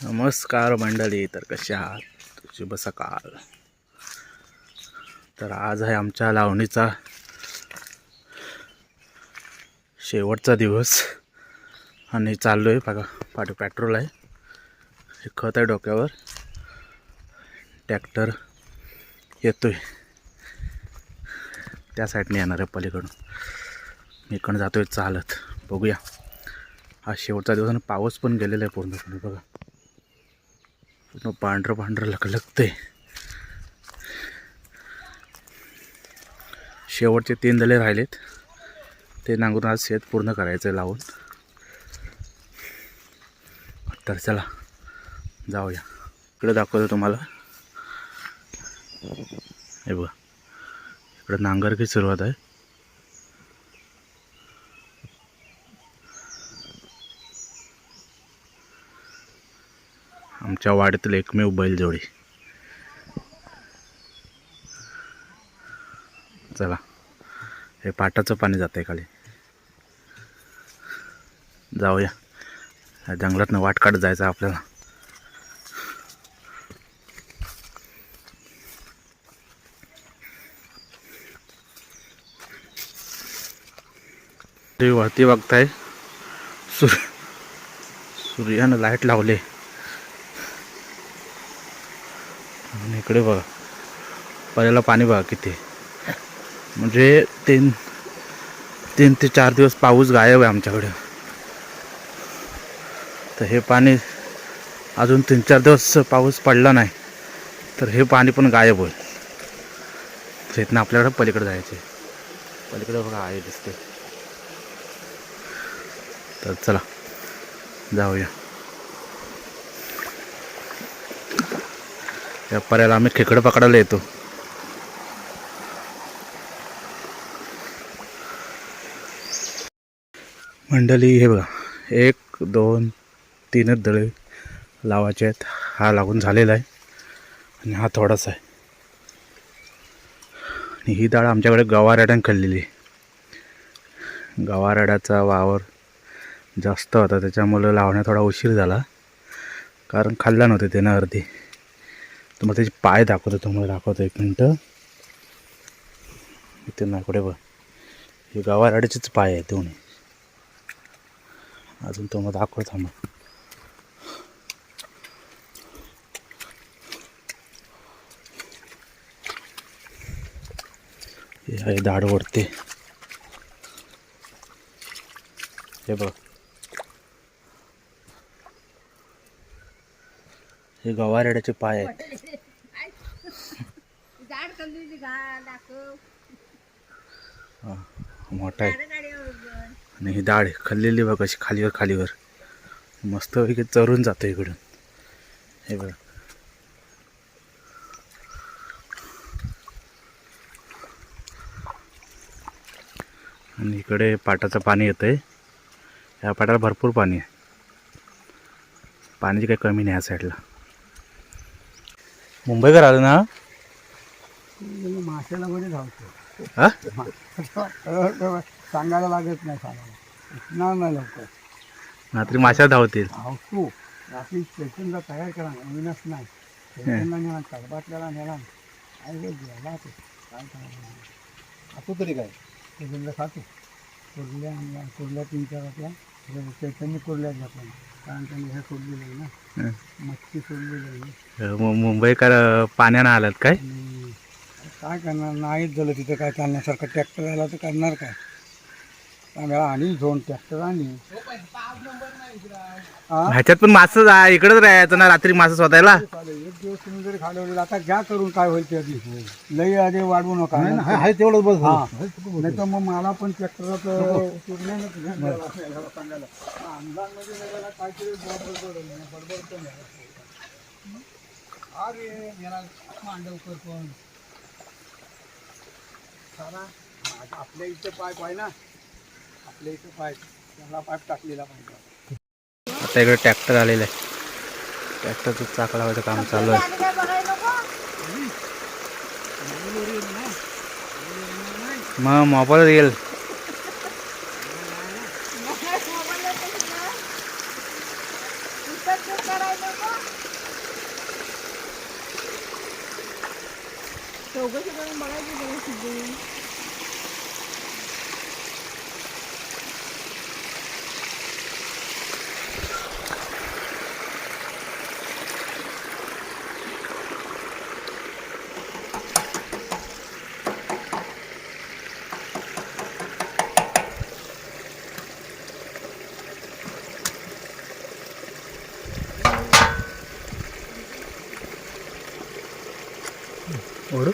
नमस्कार मंडळी, तर कशा आहात? शुभ सकाळ. तर आज आहे आमच्या लावणीचा शेवटचा दिवस आणि चाललो आहे बघा. पेट्रोल आहे, हे खत आहे डोक्यावर, ट्रॅक्टर येतोय त्या साईडने येणार आहे पलीकडून. मी इकडून जातोय चालत. बघूया, हा शेवटचा दिवस आणि पाऊस पण गेलेला आहे पूर्णपणे. बघा पूर्ण पांढरं पांढरं लखलखतंय. शेवटचे 3 दले राहिलेत, ते नांगरून आज शेत पूर्ण करायचं लावून. तर चला जाऊया. इकडे दाखवतो तुम्हाला. हे बघा, इकडे नांगरकी सुरुवात आहे. आमच्या वाड्यातील एकमेव बैलजोडी. चला, हे पाटाचं पाणी जात आहे खाली. जाऊया, जंगलातनं वाट काढत जायचं आपल्याला. ते वरती बघताय, सूर्यानं लाईट लावले. आणि इकडे बघा, पहिल्याला पाणी बघा किती. म्हणजे 3 ते 4 दिवस पाऊस गायब आहे आमच्याकडे. तर हे पाणी अजून 3-4 दिवस पाऊस पडला नाही तर हे पाणी पण गायब होईल. तर इथनं आपल्याकडे पलीकडे जायचे. पलीकडे बघा आहे दिसते. तर चला जाऊया. या पर्याला आम्ही खेकडं पकडायला येतो. मंडळी हे बघा, 1 2 3च दळे लावायचे आहेत. हा लागून झालेला आहे आणि हा थोडासा आहे. आणि ही डाळ आमच्याकडे गवारेड्यानं खाल्लेली आहे. गवारेड्याचा वावर जास्त होता, त्याच्यामुळे लावण्यात थोडा उशीर झाला, कारण खाल्ला नव्हते त्यानं अर्धी. तुम्हाला त्याचे पाय दाखवतो 1 मिनटं. इथे नाकडे बघ, हे गवारेड्याचेच पाय आहे दोन्ही. अजून तुम्हाला दाखवतो थांबा. हे आहे दाढ वरते. हे बघ, हे गवारेड्याचे पाय आहेत. मोठा आहे. आणि ही डाळ खाल्लेली बघ कशी खालीवर मस्त पैकी चरून जातो इकडून. हे बघ, आणि इकडे पाटाचं पाणी येतंय. या पाटाला भरपूर पाणी आहे, पाण्याची काही कमी नाही या साईडला. मुंबईकर आलं ना, माशाला मध्ये धावतो. हा सांगायला लागत नाही, सांगायला नाही लवकर. रात्री माशा धावतील. धावतो रात्री स्टेशनला तयार करा, नवीनच नाही. स्टेशनला नेला, कडबाटल्याला नेला, काय गेला तो काय करायला. खातो तरी काय स्टेशनला खातो. कुर्ल्या 3-4 आपल्या स्टेशनने कुर्ल्यात घातला, कारण त्यांनी हे सोडलेलं आहे ना, मच्छी सोडलेली आहे. मुंबईकर पाण्यानं आलात काय? आणि काय करणार, नाहीच झालं तिथं काय चालण्यासारखं. ट्रॅक्टर आला तर करणार काय. आम्हाला आणि 2 ट्रॅक्टर आणि ह्याच्यात पण मासं इकडेच राहायचं ना रात्री, मासं स्वतःला. 1 दिवस तुम्ही जरी खाल्लं, आता घ्या करून काय होईल त्या दिवशी. लई आधी वाढवू नका, आहे तेवढंच बस. नाही तर मग मला पण ट्रॅक्टरात आपल्या इथं पाईप आहे ना, आपल्या इथं पाईप, त्याला पाईप टाकलेला पाहिजे. आता इकडे ट्रॅक्टर आलेला आहे. ट्रॅक्टरचं चाक लावायचं काम चालू आहे. मग मोबाईल येईल. करायचं चौकशी करून बघायची बघा सिद्धी. ओढू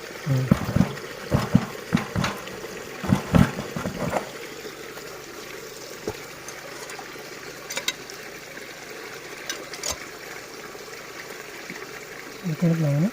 इकडे लावू ना.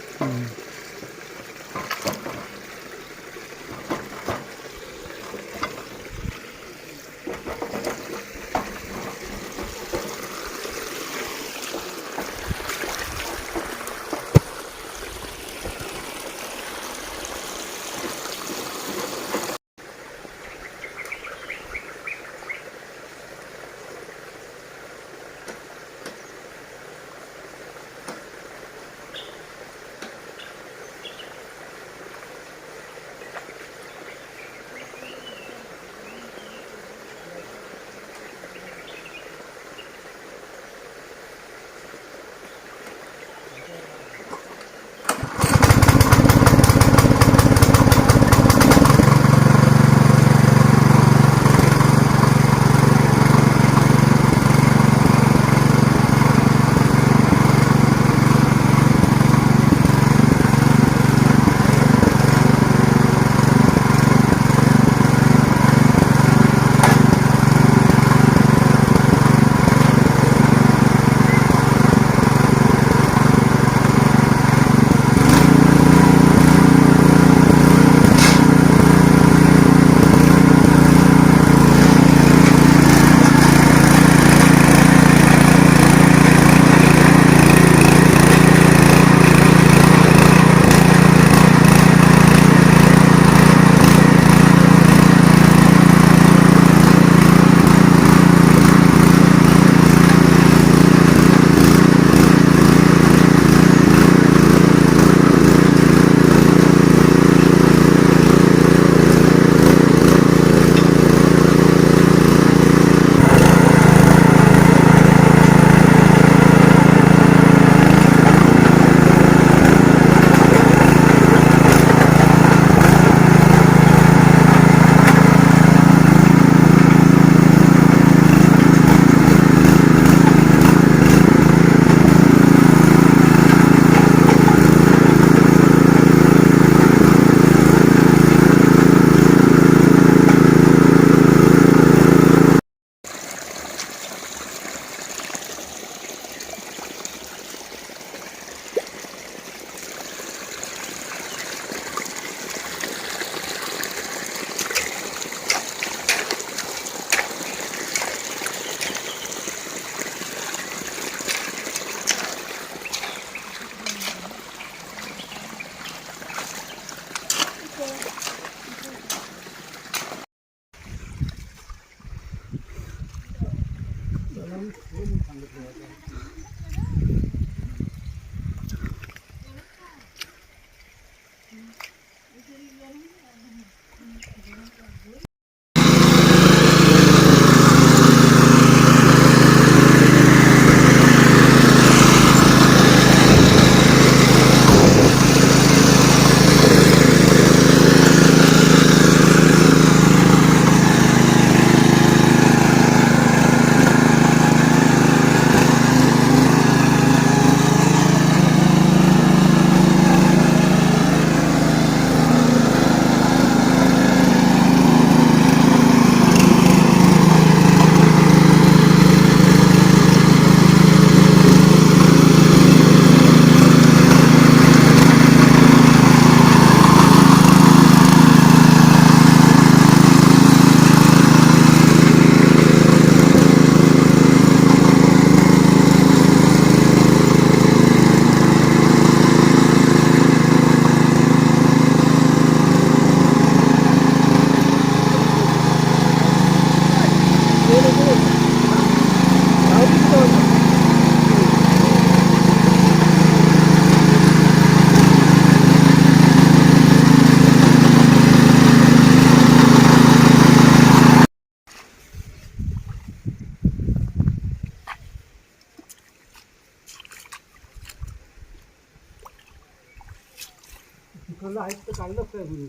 चिखल आहे तर काढलंच काय तुम्ही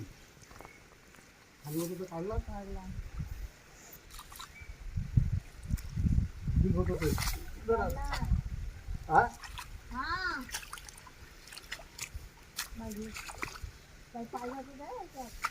खाली होतं तर काढलं काढला ठीक होतं ते काढला. हा हा माझी काही पाहिजे होतं काय याच्यात?